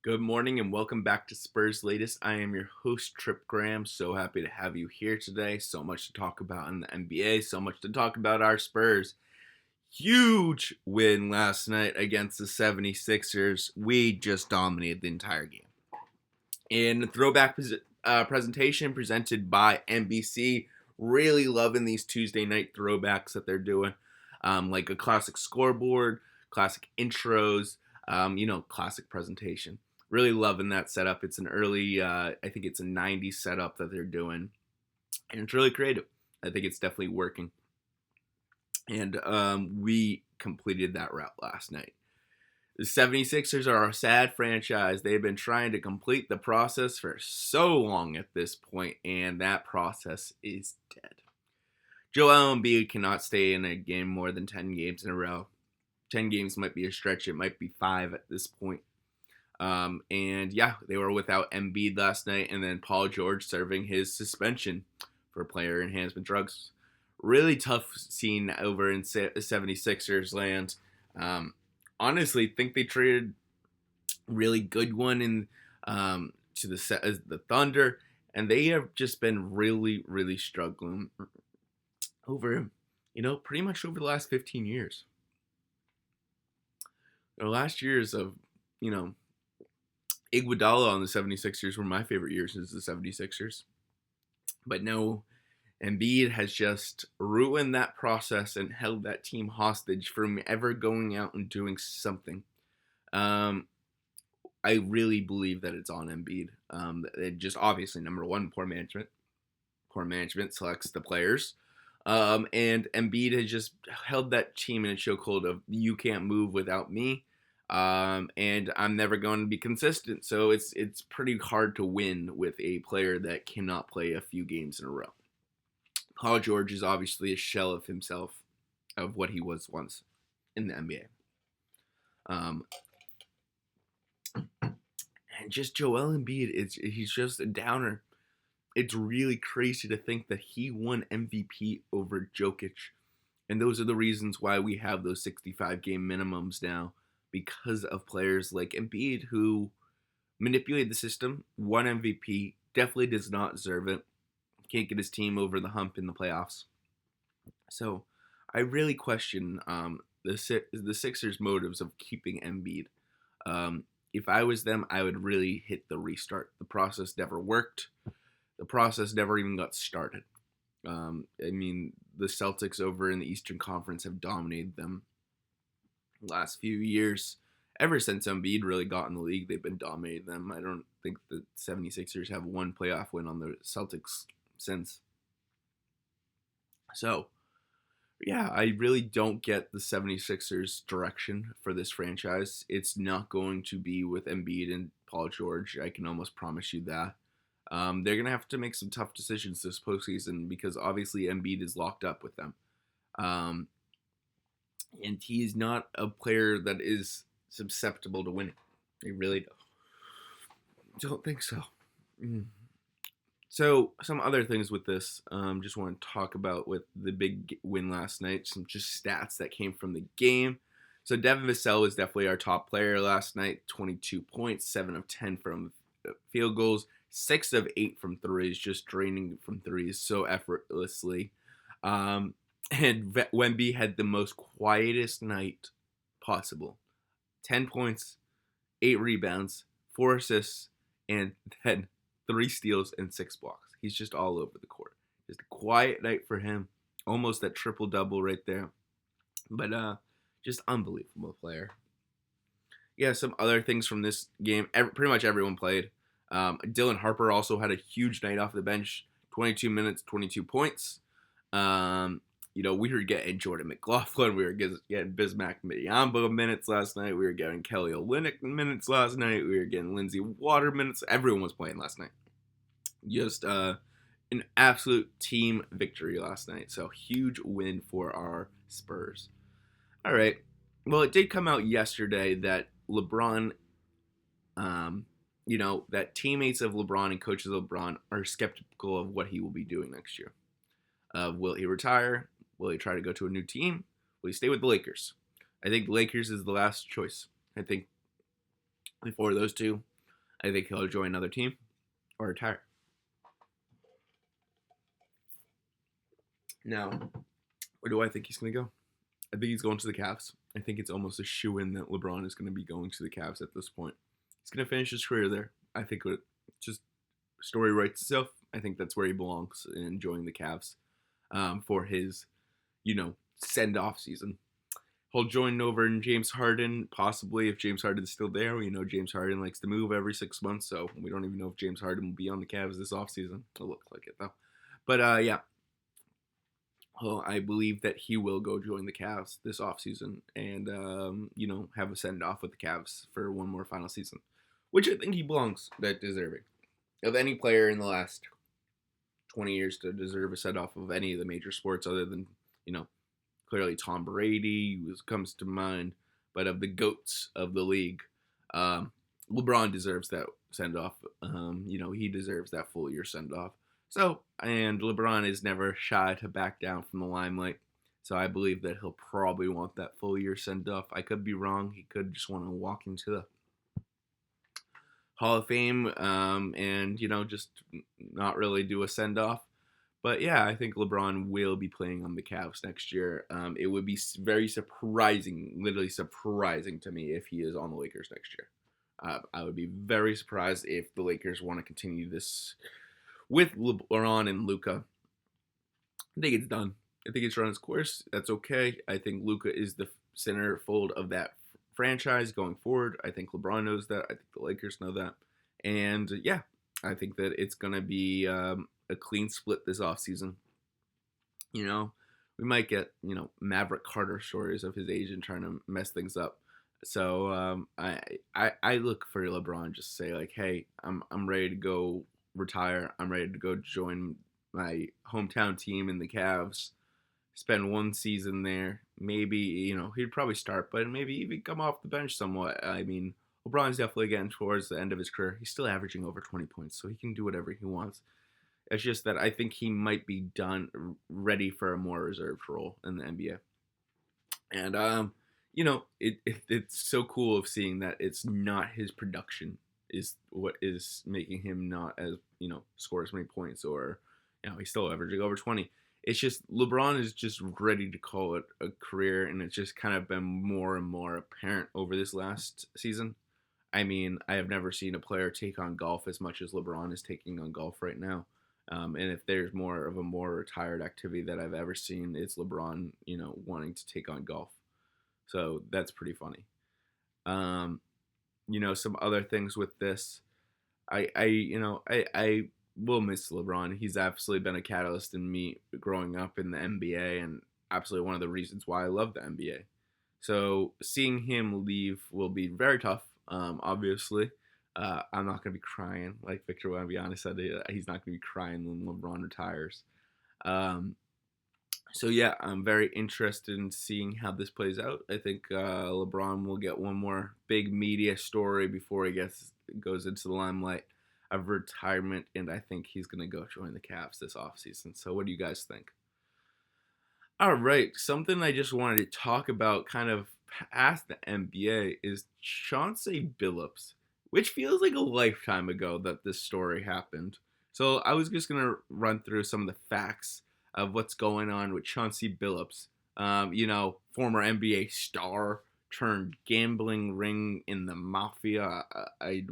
Good morning and welcome back to Spurs Latest. I am your host, Trip Graham. So happy to have you here today. So much to talk about in the NBA, so much to talk about our Spurs. Huge win last night against the 76ers. We just dominated the entire game. In a throwback presentation presented by NBC, really loving these Tuesday night throwbacks that they're doing. Like a classic scoreboard, classic intros, classic presentation. Really loving that setup. It's an early, I think it's a 90s setup that they're doing. And it's really creative. I think it's definitely working. And we completed that route last night. The 76ers are a sad franchise. They've been trying to complete the process for so long at this point, and that process is dead. Joel Embiid cannot stay in a game more than 10 games in a row. 10 games might be a stretch. It might be 5 at this point. They were without Embiid last night, and then Paul George serving his suspension for player enhancement drugs. Really tough scene over in 76ers land. Honestly, think they traded really good one in to the Thunder, and they have just been really struggling over, pretty much over the last 15 years. The last years of, Iguodala on the 76ers were my favorite years as the 76ers. But no, Embiid has just ruined that process and held that team hostage from ever going out and doing something. I really believe that it's on Embiid. It just obviously, number one, poor management. Poor management selects the players. And Embiid has just held that team in a chokehold of you can't move without me. And I'm never going to be consistent. So it's pretty hard to win with a player that cannot play a few games in a row. Paul George is obviously a shell of himself, of what he was once in the NBA. And just Joel Embiid, he's just a downer. It's really crazy to think that he won MVP over Jokic. And those are the reasons why we have those 65 game minimums now, because of players like Embiid who manipulated the system, won MVP, definitely does not deserve it, can't get his team over the hump in the playoffs. So I really question the Sixers' motives of keeping Embiid. If I was them, I would really hit the restart. The process never worked. The process never even got started. The Celtics over in the Eastern Conference have dominated them last few years. Ever since Embiid really got in the league, they've been dominating them. I don't think the 76ers have one playoff win on the Celtics since. So, yeah, I really don't get the 76ers direction for this franchise. It's not going to be with Embiid and Paul George. I can almost promise you that. They're going to have to make some tough decisions this postseason because obviously Embiid is locked up with them. And he's not a player that is susceptible to winning. I really don't think so. So, some other things with this, just want to talk about with the big win last night, some just stats that came from the game. So, Devin Vassell was definitely our top player last night, 22 points, 7 of 10 from field goals, 6 of 8 from threes, just draining from threes so effortlessly. And Wemby had the most quietest night possible. 10 points, 8 rebounds, 4 assists, and then 3 steals and 6 blocks. He's just all over the court. Just a quiet night for him. Almost that triple-double right there. But just unbelievable player. Yeah, some other things from this game. Pretty much everyone played. Dylan Harper also had a huge night off the bench. 22 minutes, 22 points. We were getting Jordan McLaughlin. We were getting Bismack Biyombo minutes last night. We were getting Kelly Olynyk minutes last night. We were getting Lindsey Water minutes. Everyone was playing last night. Just an absolute team victory last night. So huge win for our Spurs. All right. Well, it did come out yesterday that LeBron, that teammates of LeBron and coaches of LeBron are skeptical of what he will be doing next year. Will he retire? Will he try to go to a new team? Will he stay with the Lakers? I think the Lakers is the last choice. I think before those two, I think he'll join another team or retire. Now, where do I think he's going to go? I think he's going to the Cavs. I think it's almost a shoo-in that LeBron is going to be going to the Cavs at this point. He's going to finish his career there. I think it just story writes itself. I think that's where he belongs in joining the Cavs for his, send-off season. He'll join over in James Harden, possibly if James Harden's still there. We know James Harden likes to move every 6 months, so we don't even know if James Harden will be on the Cavs this offseason. It'll look like it, though. But, yeah. Well, I believe that he will go join the Cavs this offseason and, have a send-off with the Cavs for one more final season, which I think he belongs, that deserving. Of any player in the last 20 years to deserve a send-off of any of the major sports other than, clearly Tom Brady comes to mind, but of the GOATs of the league, LeBron deserves that send-off. He deserves that full year send-off. So, and LeBron is never shy to back down from the limelight. So I believe that he'll probably want that full year send-off. I could be wrong. He could just want to walk into the Hall of Fame and, just not really do a send-off. But yeah, I think LeBron will be playing on the Cavs next year. It would be very surprising, literally surprising to me if he is on the Lakers next year. I would be very surprised if the Lakers want to continue this with LeBron and Luka. I think it's done. I think it's run its course. That's okay. I think Luka is the centerfold of that franchise going forward. I think LeBron knows that. I think the Lakers know that. And yeah, I think that it's going to be a clean split this offseason. We might get, Maverick Carter stories of his agent trying to mess things up. So I look for LeBron just to say like, hey, I'm ready to go retire. I'm ready to go join my hometown team in the Cavs. Spend one season there. Maybe, he'd probably start, but maybe even come off the bench somewhat. I mean, LeBron's definitely getting towards the end of his career. He's still averaging over 20 points, so he can do whatever he wants. It's just that I think he might be ready for a more reserved role in the NBA. And, it's so cool of seeing that it's not his production is what is making him not as, score as many points or, he's still averaging over 20. It's just LeBron is just ready to call it a career, and it's just kind of been more and more apparent over this last season. I mean, I have never seen a player take on golf as much as LeBron is taking on golf right now. And if there's more retired activity that I've ever seen, it's LeBron, wanting to take on golf. So that's pretty funny. Some other things with this, I will miss LeBron. He's absolutely been a catalyst in me growing up in the NBA and absolutely one of the reasons why I love the NBA. So seeing him leave will be very tough, obviously. I'm not going to be crying. Like Victor Wembanyama said, he's not going to be crying when LeBron retires. So yeah, I'm very interested in seeing how this plays out. I think LeBron will get one more big media story before he goes into the limelight of retirement, and I think he's going to go join the Cavs this offseason. So what do you guys think? All right, something I just wanted to talk about kind of past the NBA is Chauncey Billups, which feels like a lifetime ago that this story happened. So I was just going to run through some of the facts of what's going on with Chauncey Billups, former NBA star turned gambling ring in the mafia.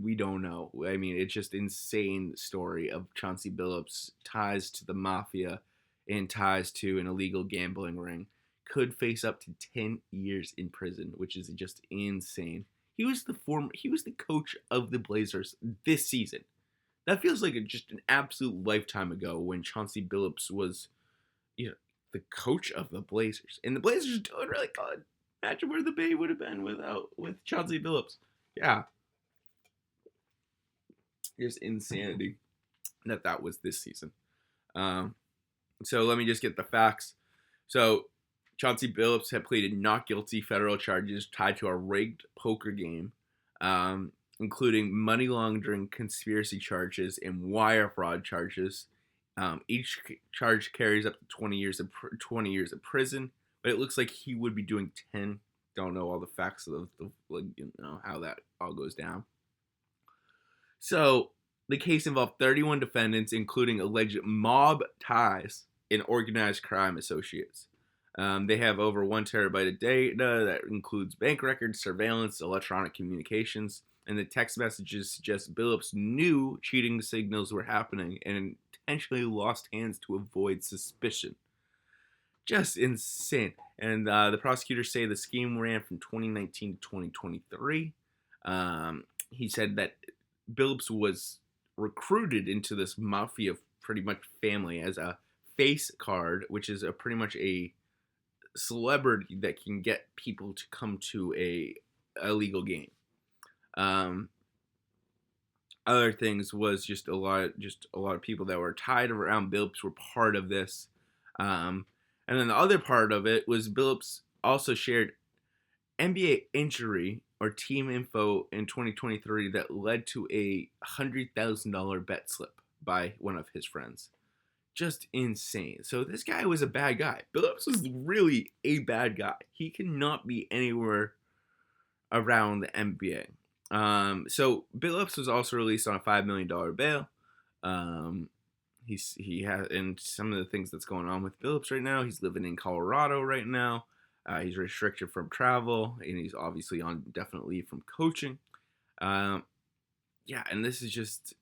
We don't know. I mean, it's just insane story of Chauncey Billups' ties to the mafia and ties to an illegal gambling ring. Could face up to 10 years in prison, which is just insane. He was the coach of the Blazers this season. That feels like just an absolute lifetime ago when Chauncey Billups was, the coach of the Blazers. And the Blazers are doing really good. Imagine where the Bay would have been with Chauncey Billups. Yeah. Just insanity that was this season. So let me just get the facts. So Chauncey Billups had pleaded not guilty federal charges tied to a rigged poker game, including money laundering conspiracy charges and wire fraud charges. Each charge carries up to 20 years of prison, but it looks like he would be doing 10. Don't know all the facts of how that all goes down. So the case involved 31 defendants, including alleged mob ties and organized crime associates. They have over 1 terabyte of data that includes bank records, surveillance, electronic communications, and the text messages suggest Billups knew cheating signals were happening and intentionally lost hands to avoid suspicion. Just insane. And the prosecutors say the scheme ran from 2019 to 2023. He said that Billups was recruited into this mafia pretty much family as a face card, which is pretty much a celebrity that can get people to come to a illegal game. Other things was just a lot of people that were tied around Billups were part of this. And then the other part of it was Billups also shared NBA injury or team info in 2023 that led to a $100,000 bet slip by one of his friends. Just insane. So this guy was a bad guy. Billups was really a bad guy. He cannot be anywhere around the NBA. So Billups was also released on a $5 million bail. He has, and some of the things that's going on with Billups right now. He's living in Colorado right now. He's restricted from travel, and he's obviously on definite leave from coaching. Yeah, and this is just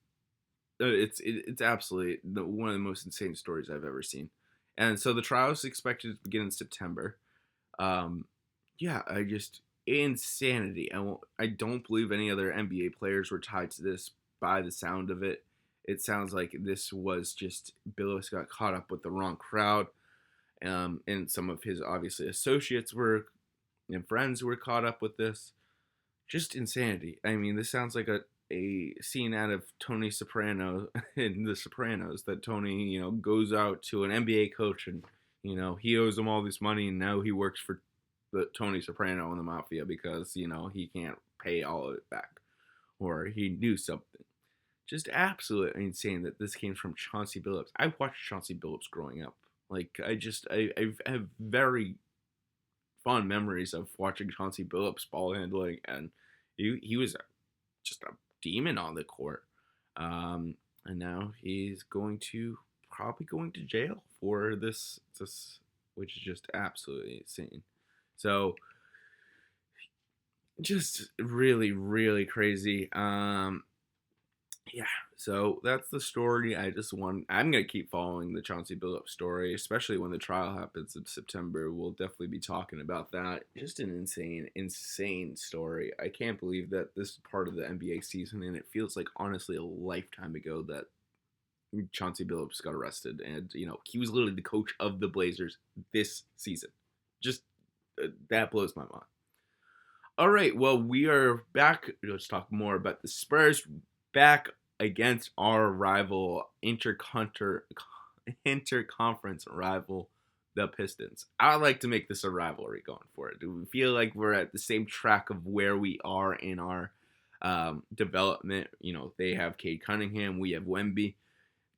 it's absolutely one of the most insane stories I've ever seen. And so the trial is expected to begin in September. Yeah, insanity. I don't believe any other NBA players were tied to this by the sound of it. It sounds like this was just Billups got caught up with the wrong crowd. And some of his obviously associates were and friends were caught up with this. Just insanity. I mean, this sounds like a scene out of Tony Soprano in The Sopranos, that Tony, goes out to an NBA coach and, he owes him all this money and now he works for the Tony Soprano and the mafia because, he can't pay all of it back or he knew something. Just absolutely insane that this came from Chauncey Billups. I watched Chauncey Billups growing up. Like, I have very fond memories of watching Chauncey Billups ball handling, and he was just a demon on the court. And now he's probably going to jail for this, which is just absolutely insane. So, just really, really crazy. Yeah, so that's the story. I'm going to keep following the Chauncey Billups story, especially when the trial happens in September. We'll definitely be talking about that. Just an insane, insane story. I can't believe that this is part of the NBA season, and it feels like, honestly, a lifetime ago that Chauncey Billups got arrested. And, he was literally the coach of the Blazers this season. Just, that blows my mind. All right, well, we are back. Let's talk more about the Spurs. Back against our rival, interconference rival, the Pistons. I would like to make this a rivalry going forward. Do we feel like we're at the same track of where we are in our development? They have Cade Cunningham, we have Wemby.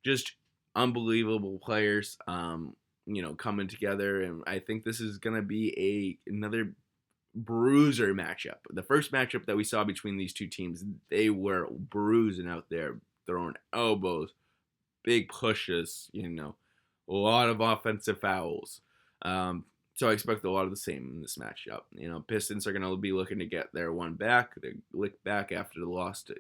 Just unbelievable players, coming together. And I think this is going to be another bruiser matchup. The first matchup that we saw between these two teams, they were bruising out there, throwing elbows, big pushes, a lot of offensive fouls. So I expect a lot of the same in this matchup. Pistons are going to be looking to get their one back. They licked back after the loss to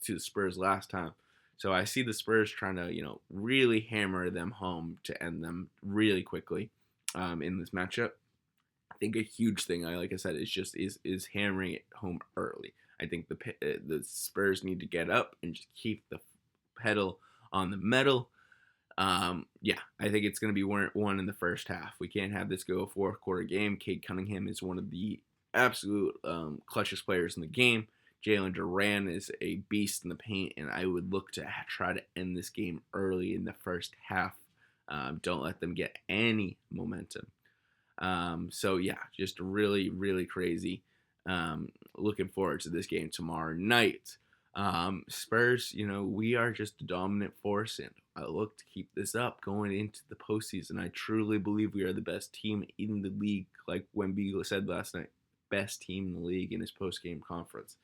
the Spurs last time. So I see the Spurs trying to, really hammer them home to end them really quickly in this matchup. I think a huge thing, like I said, is hammering it home early. I think the Spurs need to get up and just keep the pedal on the metal. Yeah, I think it's going to be one in the first half. We can't have this go a fourth quarter game. Cade Cunningham is one of the absolute clutchest players in the game. Jalen Duran is a beast in the paint, and I would look to try to end this game early in the first half. Don't let them get any momentum. So yeah, just really, really crazy. Looking forward to this game tomorrow night. Spurs, we are just a dominant force, and I look to keep this up going into the postseason. I truly believe we are the best team in the league, like Wemby said last night, best team in the league in his post-game conference.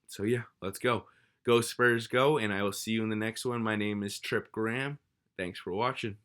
So yeah, let's go. Go Spurs, go, and I will see you in the next one. My name is Trip Graham. Thanks for watching.